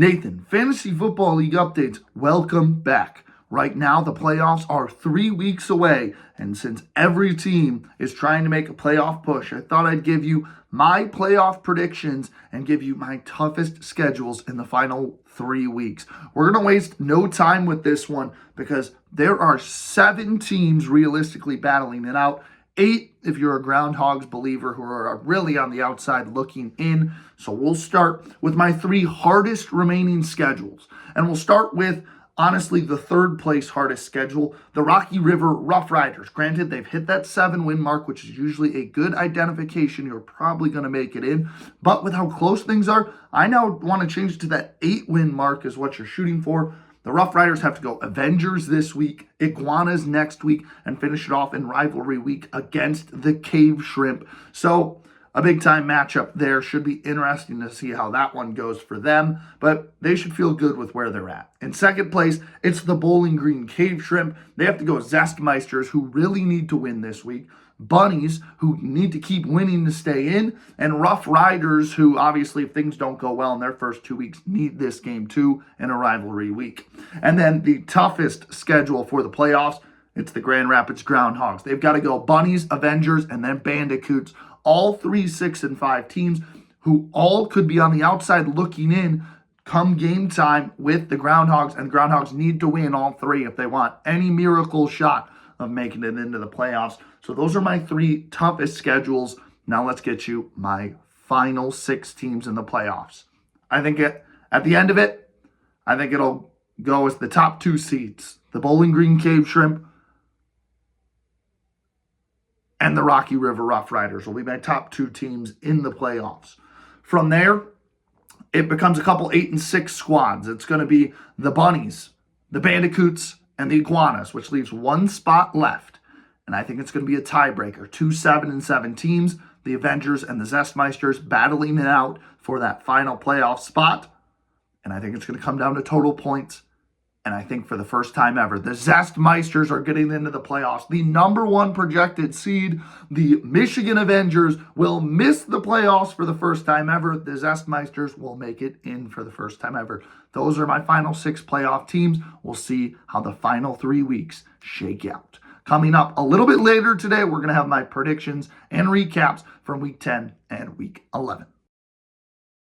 Nathan, Fantasy Football League updates. Welcome back. Right now, the playoffs are 3 weeks away, and since every team is trying to make a playoff push, I thought I'd give you my playoff predictions and give you my toughest schedules in the final 3 weeks. We're going to waste no time with this one because there are 7 teams realistically battling it out. 8 if you're a Groundhogs believer who are really on the outside looking in. So we'll start with my 3 hardest remaining schedules. And we'll start with, honestly, the third place hardest schedule, the Rocky River Rough Riders. Granted, they've hit that 7-win mark, which is usually a good identification. You're probably going to make it in. But with how close things are, I now want to change it to that 8-win mark is what you're shooting for. The Rough Riders have to go Avengers this week, Iguanas next week, and finish it off in rivalry week against the Cave Shrimp. So a big-time matchup there. Should be interesting to see how that one goes for them, but they should feel good with where they're at. In second place, it's the Bowling Green Cave Shrimp. They have to go Zestmeisters, who really need to win this week, Bunnies, who need to keep winning to stay in, and Rough Riders, who obviously, if things don't go well in their first 2 weeks, need this game too in a rivalry week. And then the toughest schedule for the playoffs, it's the Grand Rapids Groundhogs. They've got to go Bunnies, Avengers, and then Bandicoots. All 3, 6, and 5 teams who all could be on the outside looking in come game time with the Groundhogs, and Groundhogs need to win all 3 if they want any miracle shot of making it into the playoffs. So those are my 3 toughest schedules. Now let's get you my final 6 teams in the playoffs. I think at the end of it, I think it'll go as the top 2 seeds. The Bowling Green Cave Shrimp and the Rocky River Rough Riders will be my top 2 teams in the playoffs. From there, it becomes a couple 8 and 6 squads. It's going to be the Bunnies, the Bandicoots, and the Iguanas, which leaves 1 spot left. And I think it's going to be a tiebreaker. 2 7 and 7 teams, the Avengers and the Zestmeisters battling it out for that final playoff spot. And I think it's going to come down to total points. And I think for the first time ever, the Zestmeisters are getting into the playoffs. The number 1 projected seed, the Michigan Avengers, will miss the playoffs for the first time ever. The Zestmeisters will make it in for the first time ever. Those are my final 6 playoff teams. We'll see how the final 3 weeks shake out. Coming up a little bit later today, we're going to have my predictions and recaps from Week 10 and Week 11.